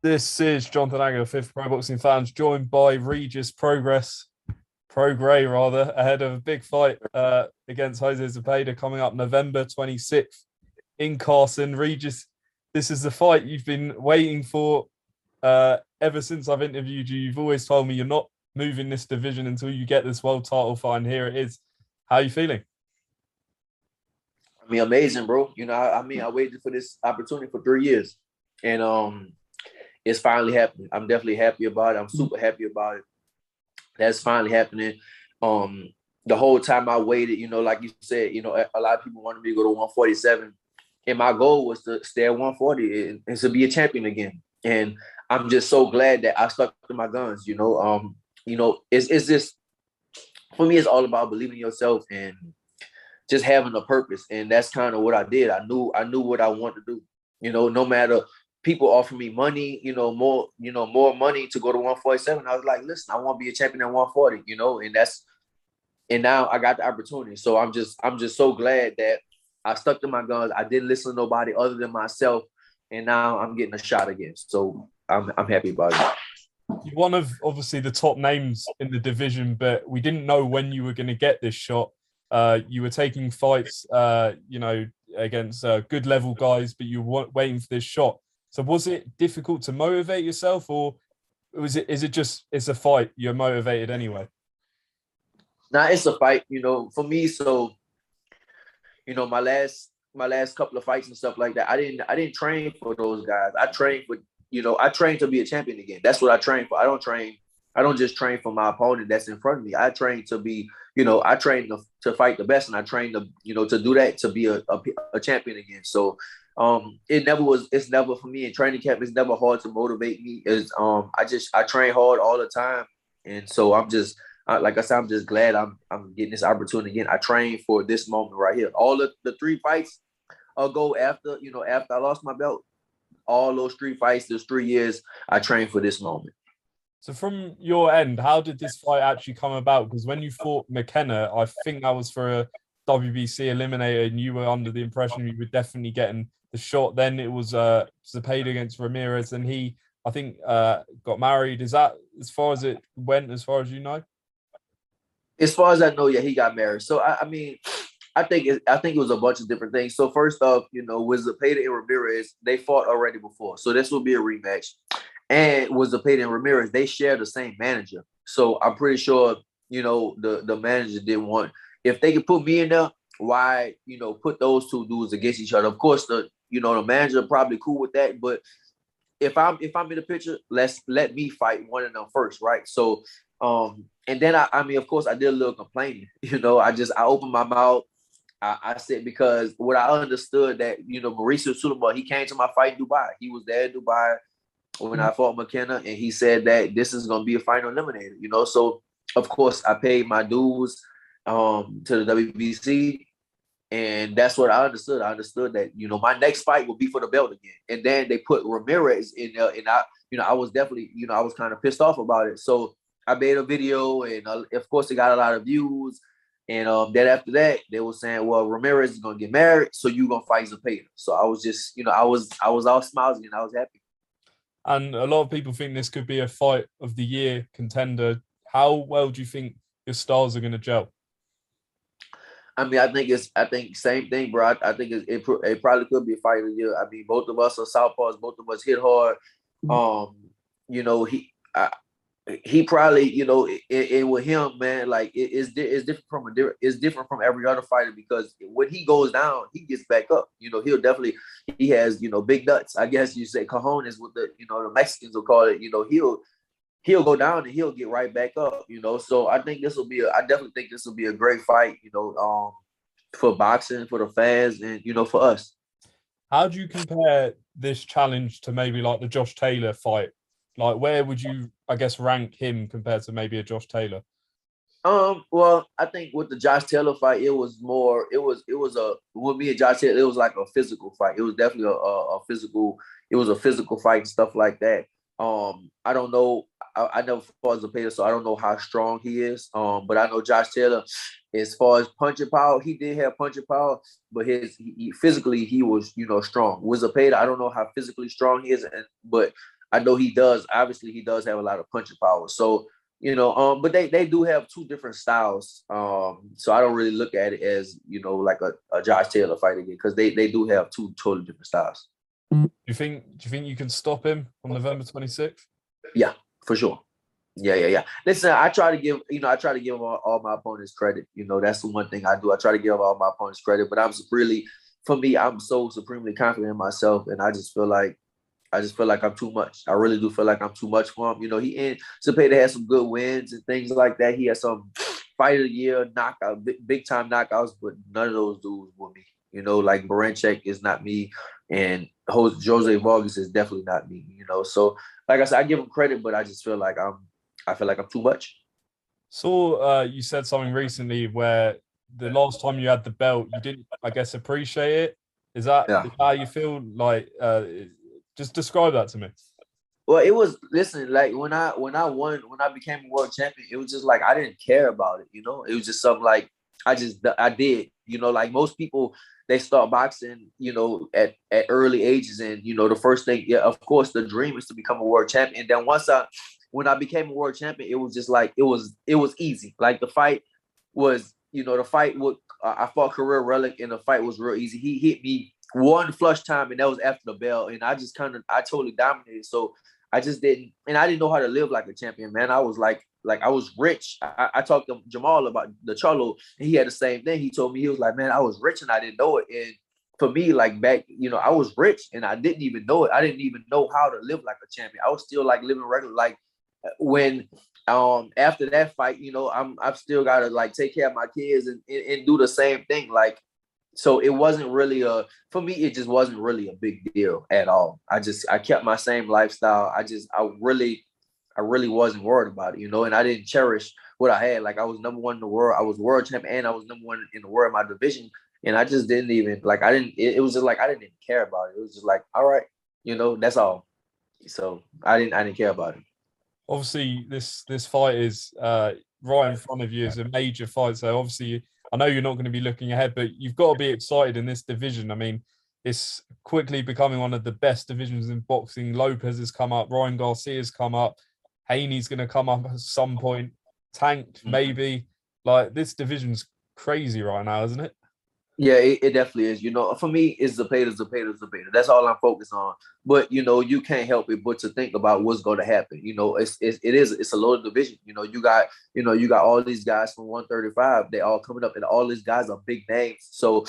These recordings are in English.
This is Jonathan Agger, fifth Pro Boxing Fans, joined by Regis Prograis rather, ahead of a big fight against Jose Zepeda coming up November 26th in Carson. Regis, this is the fight you've been waiting for ever since I've interviewed you. You've always told me you're not moving this division until you get this world title fight, and here it is. How are you feeling? I mean, amazing, bro. I waited for this opportunity for 3 years, and it's finally happening. I'm definitely happy about it. I'm super happy about it. That's finally happening. The whole time I waited, like you said, a lot of people wanted me to go to 147, and my goal was to stay at 140 and to be a champion again. And I'm just so glad that I stuck to my guns. It's just, for me, it's all about believing in yourself and just having a purpose. And that's kind of what I did. I knew what I wanted to do. No matter people offer me money, more money to go to 147. I was like, listen, I want to be a champion at 140, and now I got the opportunity. So I'm just so glad that I stuck to my guns. I didn't listen to nobody other than myself. And now I'm getting a shot again. So I'm happy about it. You're one of obviously the top names in the division, but we didn't know when you were going to get this shot. You were taking fights, against good level guys, but you were waiting for this shot. So was it difficult to motivate yourself, or is it just it's a fight? You're motivated anyway. Nah, it's a fight, for me. So, my last couple of fights and stuff like that, I didn't train for those guys. I trained to be a champion again. That's what I train for. I don't just train for my opponent that's in front of me. I train to be, I train to fight the best, and I train to do that, to be a champion again. So it's never for me in training camp. It's never hard to motivate me. I train hard all the time. And so like I said, I'm just glad I'm getting this opportunity again. I trained for this moment right here. All the three fights ago after I lost my belt, all those three fights, those 3 years, I trained for this moment. So from your end, how did this fight actually come about? Because when you fought McKenna, I think that was for a WBC eliminator, and you were under the impression you were definitely getting the shot. Then it was Zepeda against Ramirez, and he, I think, got married. Is that as far as it went, as far as you know? As far as I know, yeah, he got married. So I mean, I think it was a bunch of different things. So first off, with Zepeda and Ramirez, they fought already before, so this will be a rematch. And with Zepeda and Ramirez, they share the same manager. So I'm pretty sure, the manager didn't want, if they could put me in there, why, put those two dudes against each other. Of course, the manager probably cool with that, but if I'm in the picture, let me fight one of them first, right? So, and then I mean, of course, I did a little complaining. I opened my mouth. I said, because what I understood that, Mauricio Sulaiman, he came to my fight in Dubai. He was there in Dubai when I fought McKenna, and he said that this is going to be a final eliminator, So, of course, I paid my dues to the WBC, and that's what I understood. I understood that, my next fight would be for the belt again. And then they put Ramirez in there, and I was definitely, I was kind of pissed off about it. So I made a video, and of course, it got a lot of views. And then after that, they were saying, well, Ramirez is going to get married, so you're going to fight Zepeda. So I was just, I was all smiles and I was happy. And a lot of people think this could be a fight of the year contender. How well do you think your styles are going to gel? I mean, I think same thing, bro. I think it probably could be a fight of the year. I mean, both of us are southpaws. Both of us hit hard. He probably, it with him, man, like it's different from every other fighter, because when he goes down, he gets back up. He has, big nuts. I guess you say cojones, with the Mexicans will call it. He'll go down and he'll get right back up. So I think I definitely think this will be a great fight. For boxing, for the fans, and for us. How do you compare this challenge to maybe like the Josh Taylor fight? Like, where would you, I guess, rank him compared to maybe a Josh Taylor? Well, I think with the Josh Taylor fight, with me and Josh Taylor, it was like a physical fight. It was definitely a physical fight and stuff like that. I don't know. I never fought Zepeda, so I don't know how strong he is. But I know Josh Taylor, as far as punching power, he did have punching power, but physically he was, strong. With Zepeda, I don't know how physically strong he is, but I know he does. Obviously, he does have a lot of punching power. So, but they do have two different styles. So I don't really look at it as, like a Josh Taylor fight again, because they do have two totally different styles. Do you think you can stop him on November 26th? Yeah, for sure. Yeah. Listen, I try to give all my opponents credit. That's the one thing I do. I try to give all my opponents credit, but for me, I'm so supremely confident in myself, and I just feel like I'm too much. I really do feel like I'm too much for him. Zepeda has some good wins and things like that. He has some fight of the year knockout, big time knockouts, but none of those dudes were me. Like Baranchek is not me, and Jose Vargas is definitely not me. So like I said, I give him credit, but I just feel like I'm too much. So you said something recently where the last time you had the belt, you didn't, I guess, appreciate it. Is that Yeah. is how you feel? Like, just describe that to me. Well, it was like when I became a world champion, it was just like I didn't care about it. It was just something like I did. Like most people, they start boxing, at early ages, and the first thing, yeah, of course, the dream is to become a world champion. And then when I became a world champion, it was just like it was easy. Like the fight was, I fought Career Relic, and the fight was real easy. He hit me one flush time, and that was after the bell, and I totally dominated. So I just didn't, and I didn't know how to live like a champion, man. I was like I was rich. I talked to Jamal about the Charlo, and he had the same thing. He told me, he was like, man, I was rich and I didn't know it. And for me, like back, I was rich and I didn't even know it. I didn't even know how to live like a champion. I was still like living regular. Like when after that fight, I've still got to like take care of my kids and do the same thing. Like, so it wasn't really for me, it just wasn't really a big deal at all. I kept my same lifestyle. I really wasn't worried about it, and I didn't cherish what I had. Like I was number one in the world. I was world champion, and I was number one in the world in my division. And I just didn't even like, it was just like, I didn't even care about it. It was just like, all right, that's all. So I didn't care about it. Obviously, this fight is right in front of you. It's a major fight. So obviously, I know you're not going to be looking ahead, but you've got to be excited in this division. I mean, it's quickly becoming one of the best divisions in boxing. Lopez has come up, Ryan Garcia's come up, Haney's going to come up at some point, Tank maybe. Like this division's crazy right now, isn't it? Yeah, it definitely is. For me, it's Zepeda. That's all I'm focused on. But you can't help it but to think about what's going to happen. It's a loaded division. You got all these guys from 135. They all coming up, and all these guys are big names. So,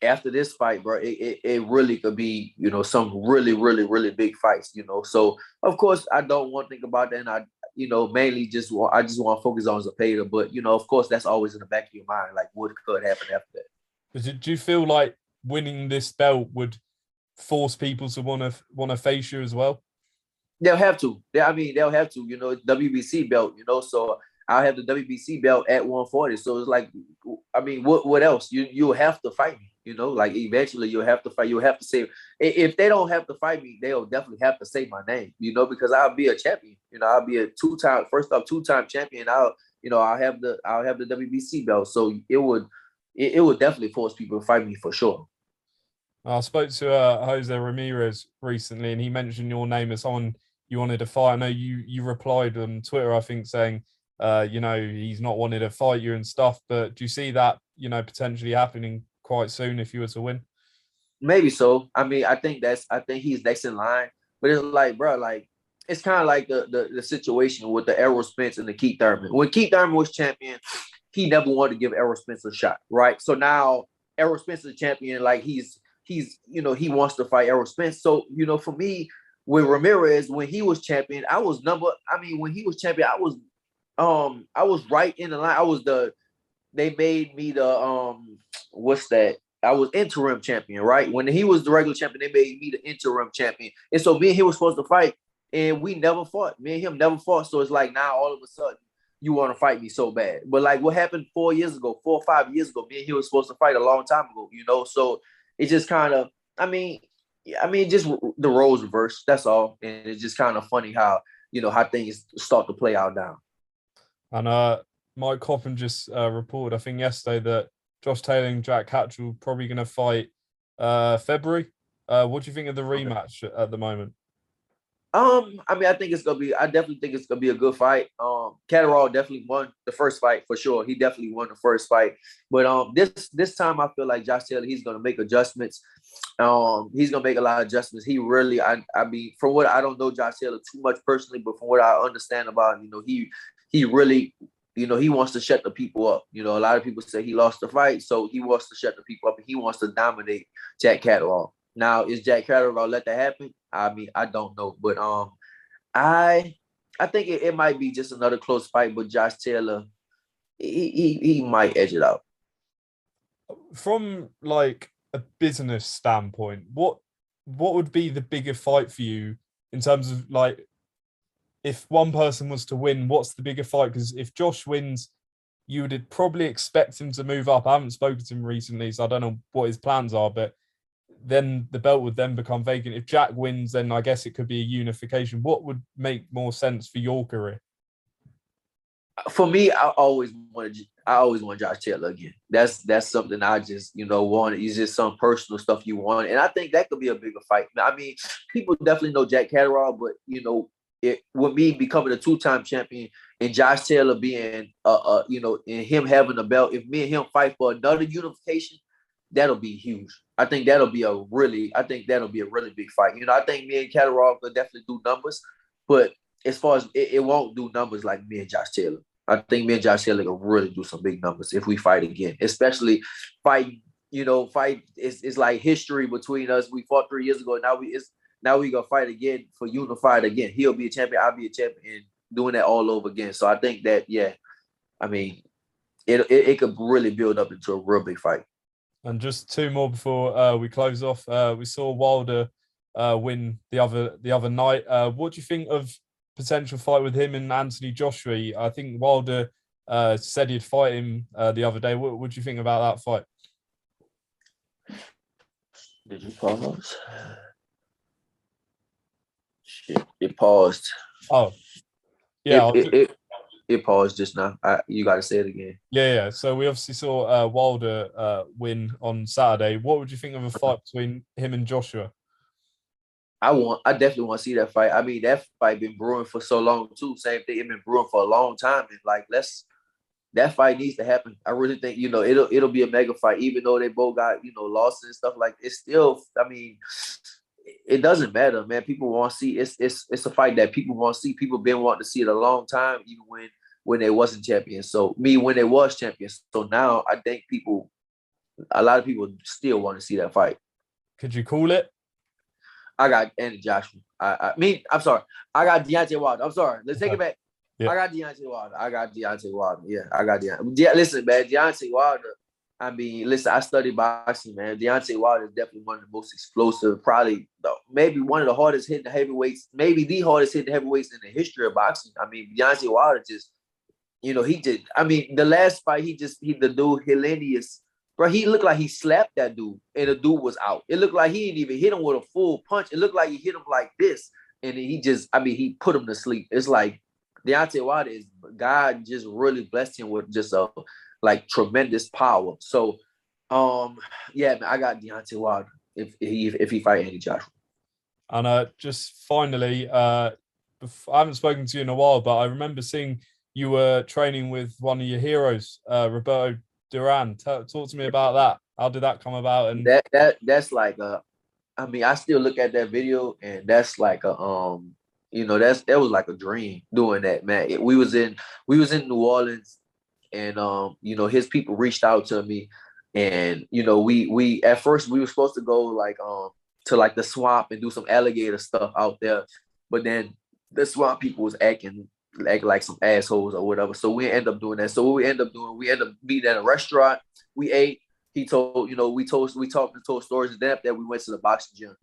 after this fight, bro, it really could be, some really, really, really big fights, So of course I don't want to think about that. And I mainly I just want to focus on Zepeda. But of course that's always in the back of your mind, like what could happen after that. Do you feel like winning this belt would force people to want to face you as well? They'll have to. They'll have to, WBC belt, so I'll have the WBC belt at 140. So it's like, what else? You'll have to fight me, like eventually you'll have to fight. You'll have to say, if they don't have to fight me, they'll definitely have to say my name, because I'll be a champion. I'll be a two-time champion. I'll have the WBC belt. So it would definitely force people to fight me for sure. I spoke to Jose Ramirez recently, and he mentioned your name as someone you wanted to fight. I know you replied on Twitter, I think, saying, he's not wanted to fight you and stuff. But do you see that, potentially happening quite soon if you were to win? Maybe so. I think he's next in line. But it's like, bro, like it's kind of like the situation with the Errol Spence and the Keith Thurman. When Keith Thurman was champion, he never wanted to give Errol Spence a shot, right? So now Errol Spence is champion, like he wants to fight Errol Spence. So, for me, with Ramirez, when he was champion, when he was champion, I was right in the line. They made me the, what's that? I was interim champion, right? When he was the regular champion, they made me the interim champion. And so me and him was supposed to fight, and we never fought. Me and him never fought. So it's like now all of a sudden you want to fight me so bad. But like what happened 4 or 5 years ago, me and him was supposed to fight a long time ago, So it just kind of, just the roles reversed. That's all. And it's just kind of funny how, how things start to play out now. And Mike Coppin just reported, I think yesterday, that Josh Taylor and Jack Catterall probably going to fight February. What do you think of the Okay. rematch at the moment? I mean, I think it's gonna be. I definitely think it's gonna be a good fight. Catterall definitely won the first fight for sure. He definitely won the first fight. But this time I feel like Josh Taylor, he's gonna make adjustments. He's gonna make a lot of adjustments. He really, I mean, from what I don't know Josh Taylor too much personally, but from what I understand about him, he really, he wants to shut the people up. A lot of people say he lost the fight, so he wants to shut the people up and he wants to dominate Jack Catterall. Now, is Jack Catterall let that happen? I mean, I don't know, but I I think it might be just another close fight, but Josh Taylor, he might edge it out. From like a business standpoint, what would be the bigger fight for you in terms of like if one person was to win, what's the bigger fight? Because if Josh wins, you would probably expect him to move up. I haven't spoken to him recently, so I don't know what his plans are, but then the belt would then become vacant. If Jack wins, then I guess it could be a unification. What would make more sense for your career? For me, I always want Josh Taylor again. That's something I just want. It's just some personal stuff you want, and I think that could be a bigger fight. I mean, people definitely know Jack Catterall, but it with me becoming a two-time champion and Josh Taylor being and him having a belt. If me and him fight for another unification, that'll be huge. I think that'll be a really big fight. I think me and Catterall could definitely do numbers, but as far as it won't do numbers like me and Josh Taylor. I think me and Josh Taylor can really do some big numbers if we fight again, especially fight. Fight is like history between us. We fought 3 years ago. Now we gonna fight again for unified again. He'll be a champion. I'll be a champion, and doing that all over again. So I think that I mean, it could really build up into a real big fight. And just two more before we close off. We saw Wilder win the other night. What do you think of potential fight with him and Anthony Joshua? I think Wilder said he'd fight him the other day. What do you think about that fight? Did you pause? Shit, it paused. Oh, yeah. It paused just now. You got to say it again. Yeah. So we obviously saw Wilder win on Saturday. What would you think of a fight between him and Joshua? I definitely want to see that fight. I mean, that fight been brewing for so long too. Same thing, it been brewing for a long time. And that fight needs to happen. I really think it'll be a mega fight, even though they both got losses and stuff like. It's still. I mean, it doesn't matter, man. People want to see. It's a fight that people want to see. People been wanting to see it a long time, even when they wasn't champions. So when they was champions. So now I think a lot of people still want to see that fight. Could you call it? I got Andy Joshua. I'm sorry. I got Deontay Wilder. I'm sorry. Let's take it back. Yeah. I got Deontay Wilder. Yeah, I got Deontay. Yeah, listen, man. Deontay Wilder. I mean, listen, I studied boxing, man. Deontay Wilder is definitely one of the most explosive, probably maybe one of the hardest hitting heavyweights, maybe the hardest hitting heavyweights in the history of boxing. I mean, Deontay Wilder just, he did. I mean, the last fight, the dude, Hellenius, bro, he looked like he slapped that dude and the dude was out. It looked like he didn't even hit him with a full punch. It looked like he hit him like this. And then he put him to sleep. It's like Deontay Wilder God just really blessed him with just a tremendous power. So, yeah, man, I got Deontay Wilder if he fight Andy Joshua. And just finally, I haven't spoken to you in a while, but I remember seeing you were training with one of your heroes, Roberto Duran. Talk to me about that. How did that come about? And that's like I mean, I still look at that video, and that's like a that was like a dream doing that, man. We was in New Orleans, and his people reached out to me, and we at first we were supposed to go to the swamp and do some alligator stuff out there, but then the swamp people was acting like some assholes or whatever. So we end up doing that. So what we end up meeting at a restaurant. We ate. He told, we talked and told stories, and then after that we went to the boxing gym,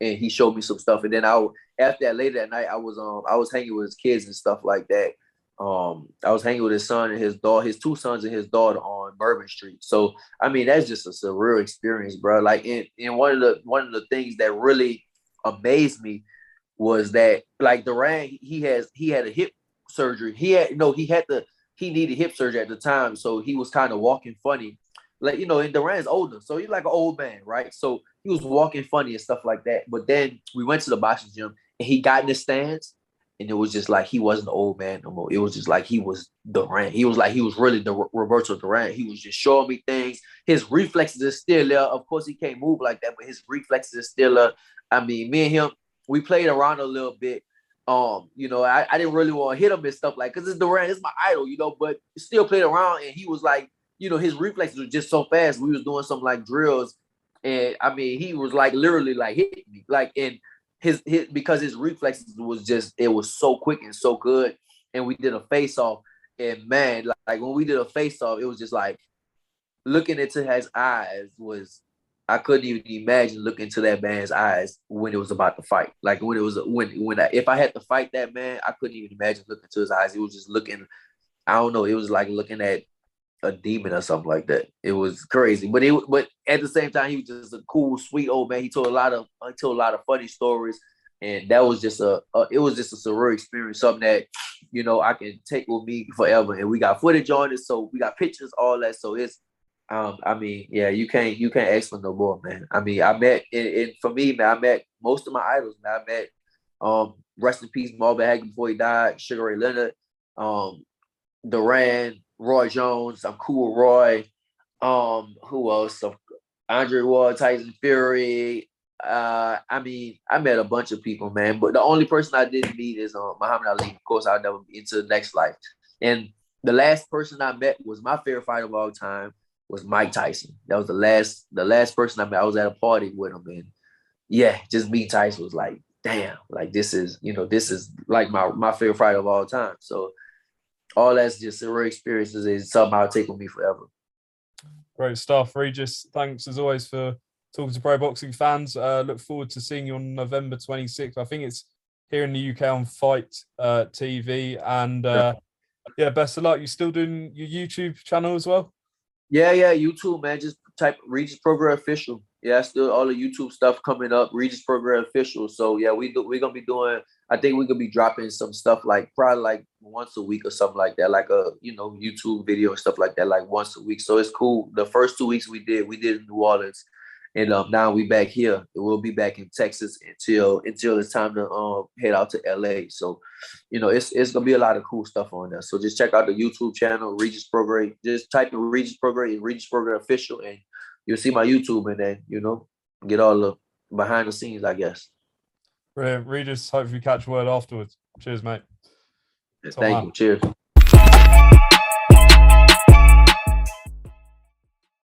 and he showed me some stuff. And then after that, later that night, I was hanging with his kids and stuff like that. I was hanging with his son and his daughter, his two sons and his daughter on Bourbon Street. So I mean, that's just a surreal experience, bro. Like, and one of the things that really amazed me was that Duran, he had a hip surgery. He needed hip surgery at the time, so he was kind of walking funny. like, and Duran's older, so he's like an old man, right? So he was walking funny and stuff like that. But then we went to the boxing gym and he got in the stands, and it was just like he wasn't the old man no more. It was just like he was Duran. He was like he was really the Roberto Duran. He was just showing me things. His reflexes are still there. Of course, he can't move like that, but his reflexes are still there. I mean, me and him, we played around a little bit. I didn't really want to hit him and stuff like, because it's Duran, it's my idol, but still played around, and he was like, his reflexes were just so fast. We was doing some like drills, and I mean, he was like literally like hitting me, like, and his because his reflexes was just, it was so quick and so good. And we did a face off, and man, like when we did a face off, it was just like looking into his eyes was, I couldn't even imagine looking into that man's eyes when it was about to fight. Like when it was if I had to fight that man, I couldn't even imagine looking into his eyes. It was just looking, I don't know, it was like looking at a demon or something like that. It was crazy, but at the same time, he was just a cool, sweet old man. He told a lot of funny stories, and that was just it was just a surreal experience, something that I can take with me forever. And we got footage on it, so we got pictures, all that. So it's I mean, yeah, you can't ask for no more, man. I mean, I met, and for me, man, I met most of my idols, man. I met rest in peace, Marvin Hagler before he died, Sugar Ray Leonard, Duran, Roy Jones. I'm cool with Roy. Who else? Andre Ward, Tyson Fury. I mean, I met a bunch of people, man. But the only person I didn't meet is Muhammad Ali. Of course, I'll never be into the next life. And the last person I met was my favorite fighter of all time, was Mike Tyson. That was the last person I met. I was at a party with him, and yeah, just meeting Tyson was like, damn, like this is like my favorite fighter of all time. So all that's just surreal experiences, is something I'll take with me forever. Great stuff, Regis. Thanks as always for talking to pro boxing fans. Look forward to seeing you on November 26th. I think it's here in the UK on Fight TV. And yeah, best of luck. You still doing your YouTube channel as well? Yeah, YouTube, man. Just type Regis Prograis Official. Yeah, still all the YouTube stuff coming up. Regis Prograis Official. So yeah, we're gonna be doing. I think we're gonna be dropping some stuff like probably like once a week or something like that, like a YouTube video and stuff like that, like once a week. So it's cool. The first 2 weeks we did in New Orleans, and now we back here. We'll be back in Texas until it's time to head out to LA. So it's gonna be a lot of cool stuff on there. So just check out the YouTube channel, Regis Prograis. Just type in Regis Prograis and Regis Prograis Official, and you'll see my YouTube, and then get all the behind the scenes, I guess. Brilliant. Regis, hopefully catch a word afterwards. Cheers, mate. Thank you. Cheers.